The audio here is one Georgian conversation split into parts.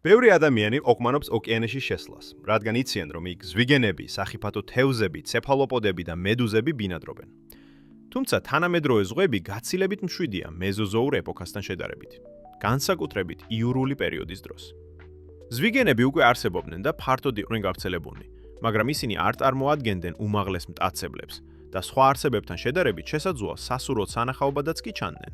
ბევრი ადამიანი ოկმანობს ოკეანეში შესვლას, რადგან იციან, რომ იქ ზვიგენები, სახიფათო თევზები, ცეფალოპოდები და მედუზები ბინადრობენ. თუმცა თანამედროვე ზღვები გაცილებით მშვიდია მეზოზოურ ეპოქასთან შედარებით, განსაკუთრებით იურული პერიოდის დროს. ზვიგენები უკვე არსებობდნენ და ფართოდ იყვნენ გავრცელებულნი, მაგრამ ისინი არ წარმოადგენდნენ უმაღლეს მტაცებლებს და სხვა არსებებთან შედარებით შესაძლოა სასურველ სანახაობადაც კი ჩანდნენ.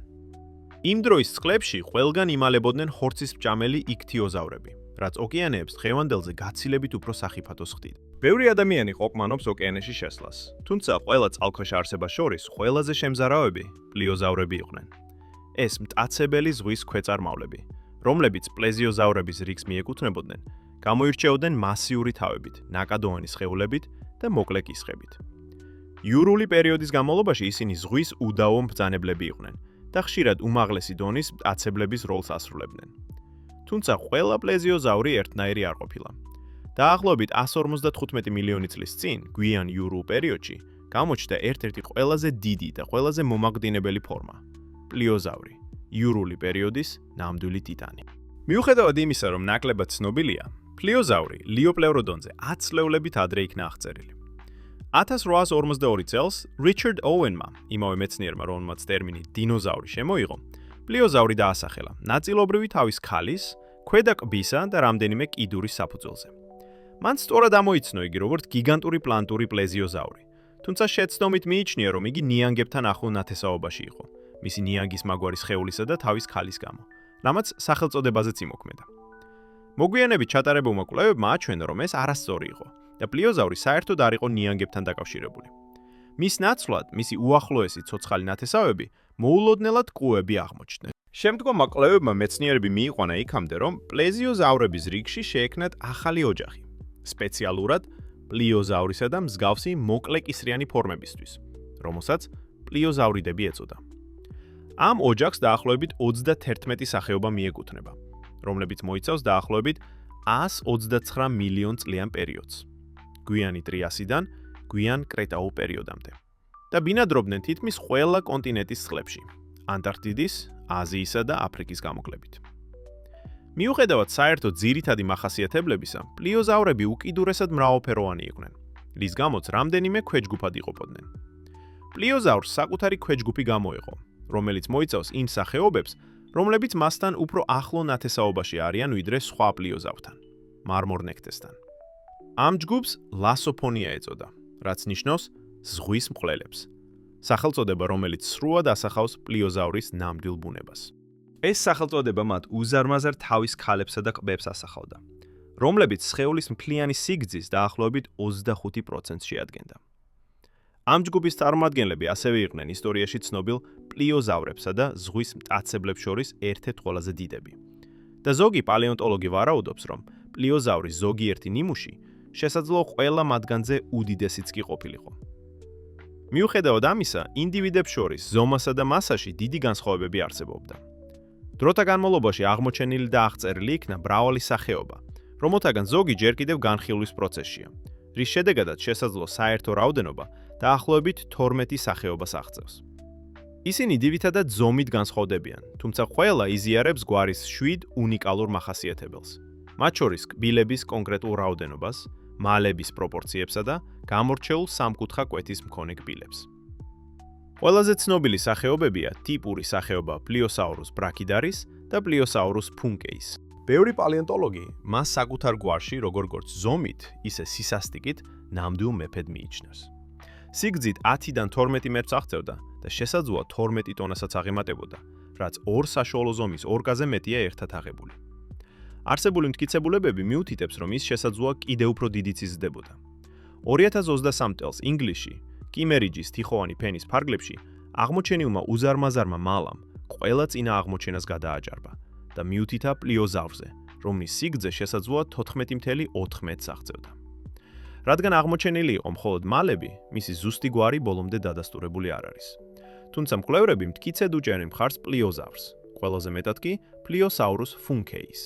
იმ დროის წყლებში ყველგან იმალებოდნენ ხორცისმჭამელი იქთიოზავრები, რაც ოკეანეებს დღევანდელზე გაცილებით უფრო სახიფათოს ხდიდა. ბევრი ადამიანი ყოყმანობს ოკეანეში შესვლას, თუმცა ყველა წყალქვეშა არსებას შორის ყველაზე შემზარავები პლიოზავრები იყვნენ. ეს მტაცებელი ზღვის ქვეწარმავლები, რომლებიც პლეზიოზავრების რიგს მიეკუთვნებოდნენ, გამოირჩეოდნენ მასიური თავებით, ნაკადოვანი სხეულებით და მოკლე კისხებით. იურული პერიოდის განმავლობაში ისინი ზღვის უდაო მბრძანებლები იყვნენ და ხშირად უმაღლესი დონის მტაცებლების როლს ასრულებდნენ. თუმცა ყველა პლეზიოზავრი ერთნაირი არ ყოფილა. დაახლოებით 155 მილიონი წლის წინ, გვიან იურულ პერიოდში, გამოჩნდა ერთ-ერთი ყველაზე დიდი და ყველაზე მომაკვდინებელი ფორმა – პლიოზავრი, იურული პერიოდის ნამდვილი ტიტანი. მიუხედავად იმისა, რომ ნაკლებად ცნობილია, პლიოზავრი ლიოპლევროდონზე 10 წლეულებით ადრე იქნა აღწერილი. 1852 წელს რიჩარდ ოუენმა, იმავე მეცნიერმა, რომელმაც ტერმინი დინოზავრი შემოიღო, პლიოზავრი დაასახელა ნაწილობრივი თავის ქალის, ქვედა ყბისა და რამდენიმე კიდურის საფუძველზე. მან სწორად ამოიცნო იგი როგორც გიგანტური პლანტური პლეზიოზავრი, თუმცა შეცდომით მიიჩნია, რომ იგი ნიანგებთან ახლო ნათესაობაში იყო, მისი ნიანგის მაგვარი სხეულისა და თავის ქალის გამო, რამაც სახელწოდებაზეც იმოქმედა. მოგვიანებით ჩატარებულმა კვლევებმა აჩვენა, რომ ეს არასწორი იყო და პლიოზავრი საერთოდ არ იყო ნიანგებთან დაკავშირებული. მის ნაცვლად, მისი უახლოესი ცოცხალი ნათესავები მოულოდნელად კუები აღმოჩნდნენ. შემდგომმა კვლევებმა მეცნიერები მიიყვანა იქამდე, რომ პლეზიოზავრების რიგში შეექმნათ ახალი ოჯახი, სპეციალურად პლიოზავრისა და მსგავსი მოკლეკისრიანი ფორმებისთვის, რომელსაც პლიოზავრიდები ეწოდა. ამ ოჯახს დაახლოებით 31 სახეობა მიეკუთვნება, რომლებიც მოიცავს დაახლოებით 129 მილიონ წლიან პერიოდს, გვიანი ტრიასიდან გვიან კრეტაულ პერიოდამდე და ბინადრობდნენ თითქმის ყველა კონტინენტის წყლებში, ანტარქტიდის, აზიისა და აფრიკის გამოკლებით. მიუხედავად საერთო ძირითადი მახასიათებლებისა, პლიოზავრები უკიდურესად მრავალფეროვანი იყვნენ, რის გამოც რამდენიმე ქვეჯგუფად იყოფოდნენ. პლიოზავრს საკუთარი ქვეჯგუფი გამოეყო, რომელიც მოიცავს იმ სახეობებს, რომლებიც მასთან უფრო ახლო ნათესაობაში არიან ვიდრე სხვა პლიოზავრთან, მარმორნექტესთან. ამ ჯგუფს ლასოფონია ეწოდა, რაც ნიშნავს ზღვის მკვლელებს, სახელწოდება, რომელიც სრულად ასახავს პლიოზავრის ნამდვილ ბუნებას. ეს სახელწოდება მათ უზარმაზარ თავის ქალებსა და ყბებს ასახავდა, რომლებიც სხეულის მთლიანი სიგრძის დაახლოებით 25%-ს შეადგენდა. ამ ჯგუფის წარმომადგენლები ასევე იყვნენ ისტორიაში ცნობილ პლიოზავრებსა და ზღვის მტაცებლებს შორის ერთ-ერთ ყველაზე დიდები. და ზოგი პალეონტოლოგი ვარაუდობს, რომ პლიოზავრის ზოგიერთი ნიმუში შესაძლოა ყველა მათგანზე უდიდესიც კი ყოფილიყო. მიუხედავად ამისა, ინდივიდებს შორის ზომასა და მასაში დიდი განსხვავებები არსებობდა. დროთა განმავლობაში აღმოჩენილი და აღწერილი იქნა მრავალი სახეობა, რომელთაგან ზოგი ჯერ კიდევ განხილვის პროცესშია, რის შედეგადაც შესაძლოა საერთო რაოდენობა დაახლოებით 12 სახეობას აღწევს. ისინი ძირითადად ზომით განსხვავდებიან, თუმცა ყველა იზიარებს გვარის 7 უნიკალურ მახასიათებელს, მათ შორის კბილების კონკრეტულ რაოდენობას, მალების პროპორციებსა და გამორჩეულ სამკუთხა კვეთის მქონე კბილებს. ყველაზე ცნობილი სახეობებია ტიპური სახეობა პლიოსაურუს ბრაქიდარის და პლიოსაურუს ფუნკეის. ბევრი პალეონტოლოგი მას საკუთარ გვარში როგორც ზომით, ისე სისასტიკით ნამდვილ მეფედ მიიჩნევს. სიგრძით 10-დან 12 მეტრს აღწევდა და შესაძლოა 12 ტონასაც აღემატებოდა, რაც ორ საშუალო ზომის ორგაზე მეტია ერთად აღებული. არსებული მტკიცებულებები მიუთითებს, რომ ის შესაძლოა კიდევ უფრო დიდიც იზრდებოდა. 2023 წელს ინგლისში, კიმერიჯის თიხოვანი ფენის ფარგლებში აღმოჩენილმა უზარმაზარმა მალამ ყველა წინა აღმოჩენას გადააჯარბა და მიუთითა პლიოზავრზე, რომლის სიგრძე შესაძლოა 14.4 მეტრს აღწევდა. რადგან აღმოჩენილი იყო მხოლოდ მალები, მისი ზუსტი გვარი ბოლომდე დადასტურებული არ არის. თუმცა მკვლევრები მტკიცედ უჭერენ მხარს პლიოზავრს, ყველაზე მეტად კი პლიოსაურუს ფუნკეის.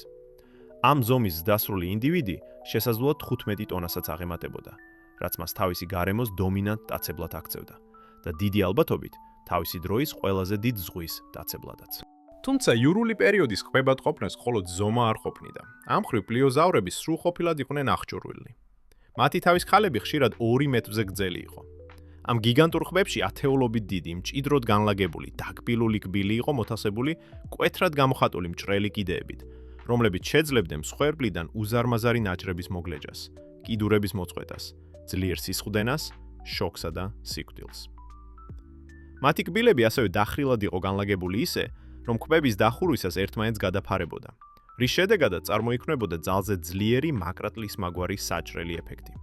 ამ ზომის დასრული ინდივიდი შესაძლოა 15 ტონასაც აღემატებოდა, რაც მას თავისი გარემოს დომინანტ მტაცებლად აქცევდა და დიდი ალბათობით თავისი დროის ყველაზე დიდ ზღვის მტაცებლადაც. თუმცა იურული პერიოდის კვებად ყოფნას მხოლოდ ზომა არ ყოფნიდა. ამ მხრივ პლიოზავრები სრულყოფილად იყვნენ აღჭურვილი. მათი თავის ქალები ხშირად 2 მეტრზე გრძელი იყო. ამ გიგანტურ ყბებში ათეულობით დიდი, მჭიდროდ განლაგებული, დაკბილული კბილი იყო მოთავსებული კვეთრად გამოხატული მჭრელი კიდეებით, რომლებიც შეძლებდნენ მსხვერპლიდან უზარმაზარი ნაჭრების მოგლეჯას, კიდურების მოწყვეტას, ძლიერ სისხლდენას, შოქსა და სიკვდილს. მათი კბილები ასევე დახრილად იყო განლაგებული ისე, რომ ყბების დახურვისას ერთმანეთს გადაფარებოდა, რის შედეგადაც წარმოიქმნებოდა ძალზე ძლიერი მაკრატლის მაგვარი საჭრელი ეფექტი.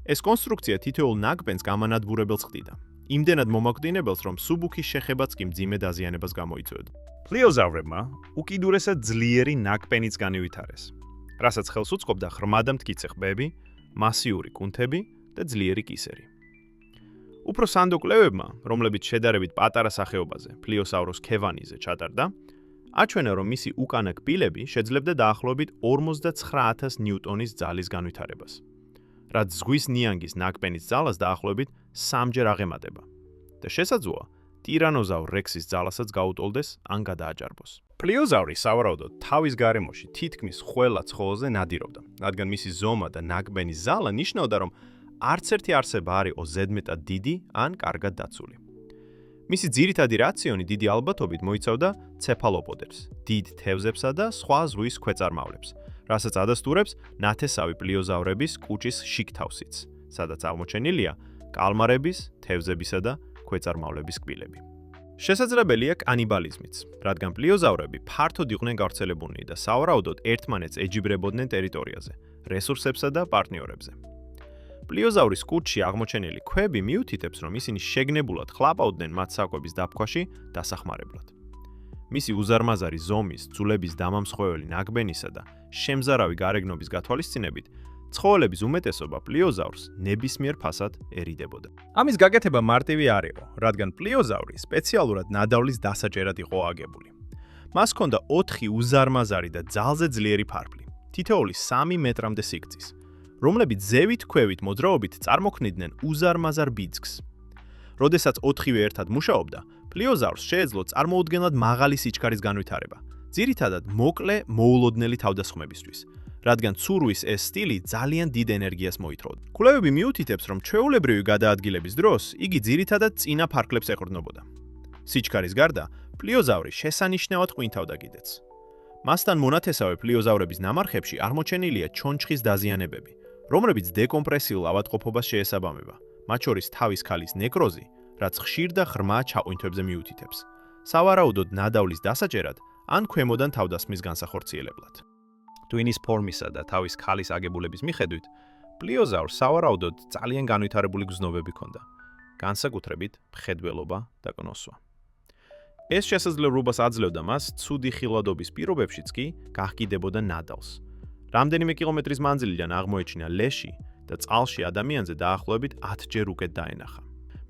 ეს კონსტრუქცია თითოეულ ნაკბენს გამანადგურებელს ხდიდა. იმდენად მომაკვდინებელს, რომ სუბუქის შეხებაც კი მძიმე დაზიანებას გამოიწვევდა. პლიოზავრებმა უკიდურესად ძლიერი ნაკბენიც განივითარეს, რასაც ხელს უწყობდა ღრმა და მტკიცე ყბები, მასიური კუნთები და ძლიერი კისერი. უფრო სანდო კვლევებმა, რომლებიც შედარებით პატარა სახეობაზე, პლიოსავროს ქევანიზე ჩატარდა, აჩვენა, რომ მისი უკანა კბილები შეძლებდა დაახლოებით 59000 ნიუტონის ძალის განვითარებას, რაც ზღვის ნიანგის ნაკბენის ძალას დაახლოებით 3-ჯერ აღემატება და შესაძლოა ტირანოზავრ რექსის ძალასაც გაუტოლდეს ან გადააჭარბოს. პლიოზავრი სავარაუდოდ თავის გარემოში თითქმის ყველა ცხოველზე ნადირობდა, რადგან მისი ზომა და ნაკბენის ზალა ნიშნავდა, რომ არც ერთი არსება არ იყო ზედმეტად დიდი ან კარგად დაცული. მისი ძირითადი რაციონი დიდი ალბათობით მოიცავდა ცეფალოპოდებს, დიდ თევზებსა და სხვა ზღვის ქვეწარმავლებს, რასაც ადასტურებს ნათესავი პლიოზავრების კუჭის შიგთავსიც, სადაც აღმოჩენილია კალმარების, თევზებისა და ქვეწარმავლების კბილები. შესაძლებელია კანიბალიზმიც, რადგან პლიოზავრები ფართოდ იყვნენ გავრცელებულნი და სავარაუდოდ ერთმანეთს ეჯიბრებოდნენ ტერიტორიაზე, რესურსებსა და პარტნიორებზე. პლიოზავრის კუჭში აღმოჩენილი ქვები მიუთითებს, რომ ისინი შეგნებულად ხლაპავდნენ მათ საკვების დაფქვაში დასახმარებლად. მისი უზარმაზარი ზომის, ძულების დამამსხვეველი ნაკბენისა და შემზარავი გარეგნობის გათვალისწინებით, ცხოველების უმეტესობა პლიოზავრს ნებისმიერ ფასად ერიდებოდა. ამის გაკეთება მარტივი არ იყო, რადგან პლიოზავრი სპეციალურად ნადავლის დასაჭერად იყო აგებული. მას ჰქონდა 4 უზარმაზარი და ძალზე ძლიერი ფარფლი, თითოეული 3 მეტრამდე სიგრძის, რომლებიც ზევით ქვევით მოძრაობით წარმოქმნიდნენ უზარმაზარ ბიძგს. როდესაც 4-ვე ერთად მუშაობდა, პლიოზავრს შეეძლო წარმოუდგენლად მაღალი სიჩქარის განვითარება, ძირითადად მოკლე მოულოდნელი თავდასხმებისთვის, რადგან ცურვის ეს სტილი ძალიან დიდ ენერგიას მოითხოვდა. კვლევები მიუთითებს, რომ ჩვეულებრივი გადაადგილების დროს იგი ძირითადად წინა ფარფლებს ეყრდნობოდა. სიჩქარის გარდა, პლიოზავრი შესანიშნავად ყვინთავდა კიდეც. მასთან მონათესავე პლიოზავრების ნამარხებში აღმოჩენილია ჩონჩხის დაზიანებები, რომლებიც დეკომპრესიულ ავადმყოფობას შეესაბამება, მათ შორის თავის ქალის ნეკროზი, რაც ხშირ და ღრმა ჩაყ윈თვებზე მიუთითებს, სავარაუდოდ ნადავლის დასაჭერად ან ქვემოდან თავდასხმის განსახორციელებლად. ტვინის ფორმისა და თავის ქალის აგებულების მიხედვით, პლიოზავრს სავარაუდოდ ძალიან განვითარებული გრძნობები ჰქონდა, განსაკუთრებით მხედველობა და კნოსვა. ეს შესაძლებლობას აძლევდა მას ცუდი ხილვადობის პირობებშიც კი გაჰკიდებოდა ნადავლს. რამდენიმე კილომეტრის მანძილიდან აღმოეჩინა ლეში და წყალში ადამიანზე დაახლოებით 10-ჯერ უკეთ დაენახა.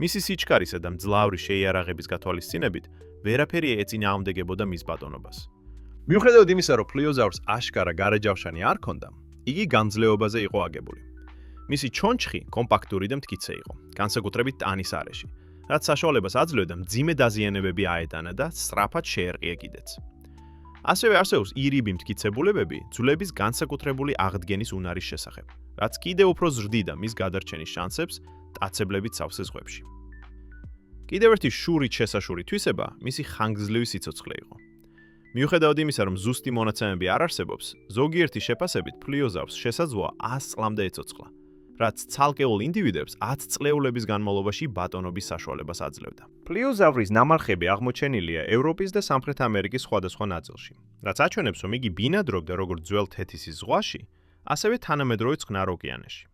მისი სიჩქარისა და მძლავრი შეიარაღების გათვალისწინებით, ვერაფერი ეწინააღმდეგებოდა მის ბატონობას. მიუხედავად იმისა, რომ პლიოზავრს აშკარა გარეჯავშანი არ ჰქონდა, იგი გამძლეობაზე იყო აგებული. მისი ჩონჩხი კომპაქტური და მტკიცე იყო, განსაკუთრებით ტანის არეში, რაც საშუალებას აძლევდა მძიმე დაზიანებები აეტანა და სწრაფად შეერყია კიდეც. ასევე არსებობს ირიბი მტკიცებულებები ძვლების განსაკუთრებული აღდგენის უნარის შესახებ, რაც კიდევ უფრო ზრდიდა მის გადარჩენის შანსებს მტაცებლებით სავსე ზღვებში. კიდევ ერთი შურით შესაშური თვისება მისი ხანგრძლივი სიცოცხლე იყო. მიუხედავად იმისა, რომ ზუსტი მონაცემები არ არსებობს, ზოგიერთი შეფასებით პლიოზავრს შესაძლოა 100 წლამდე ეცოცხლა, რაც ცალკეულ ინდივიდებს 10 წლეულების განმავლობაში ბატონობის საშუალებას აძლევდა. პლიოზავრის ნამარხები აღმოჩენილია ევროპის და სამხრეთ ამერიკის სხვადასხვა ნაწილში, რაც აჩვენებს, რომ იგი ბინადრობდა როგორც ძველ თეთისის ზღვაში, ასევე თანამედროვე წყნარ ოკეანეში.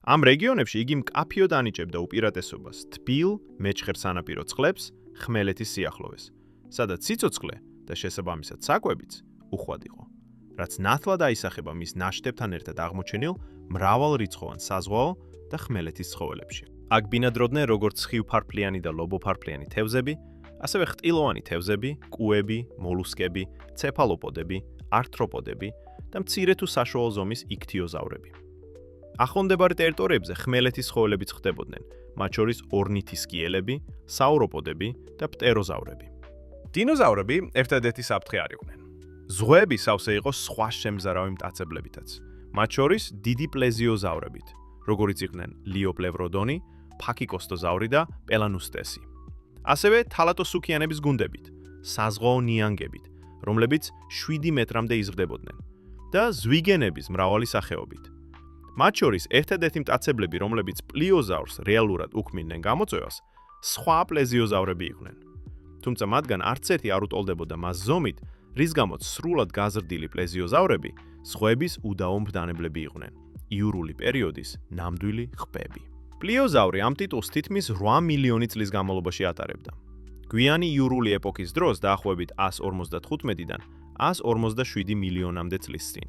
ამ რეგიონებში იგი მკაფიოდ ანიჭებდა უპირატესობას თბილ, მეჩხერ სანაპირო წყლებს, ხმელეთის სიახლოვეს, სადაც სიცოცხლე და შესაბამისად საკვებიც უხვად იყო, რაც ნათლად აისახება მის ნაშთებთან ერთად აღმოჩენილ მრავალრიცხოვან საზღვაო და ხმელეთის ცხოველებში. აქ ბინადრობდნენ როგორც ხივფარფლიანი და ლობოფარფლიანი თევზები, ასევე ხრტილოვანი თევზები, კუები, მოლუსკები, ცეფალოპოდები, ართროპოდები და მცირე თუ საშუალო ზომის იქთიოზავრები. ახლომდებარე ტერიტორიებზე ხმელეთის ცხოველებიც ხდებოდნენ, მათ შორის ორნითისკიელები, საუროპოდები და პტეროზავრები. დინოზავრები ერთადერთი საფრთხე არ იყვნენ. ზღვები სავსე იყო სხვა შემზარავი მტაცებლებითაც, მათ შორის დიდი პლეზიოზავრებით, როგორიც იყვნენ ლიოპლევროდონი, ფაკიკოსტოზავრი და პელანუსტესი. ასევე თალატოსუქიანების გუნდებით, საზღვაო ნიანგებით, რომლებიც 7 მეტრამდე იზრდებოდნენ და ზვიგენების მრავალი სახეობით. მათ შორის ერთადერთი მტაცებლები, რომლებიც პლიოზავრს რეალურად უქმნიდნენ გამოწვევას, სხვა პლეზიოზავრები იყვნენ. თუმცა მათგან არც ერთი არ უტოლდებოდა მას ზომით, რის გამოც სრულად გაზრდილი პლეზიოზავრები სხვების უდაო მბრძანებლები იყვნენ. იურული პერიოდის ნამდვილი ხბები. პლიოზავრი ამ ტიტულს თითქმის 8 მილიონი წლის განმავლობაში ატარებდა. გვიანი იურული ეპოქის დროს დაახლოებით 155-დან 157 მილიონამდე წლის წინ.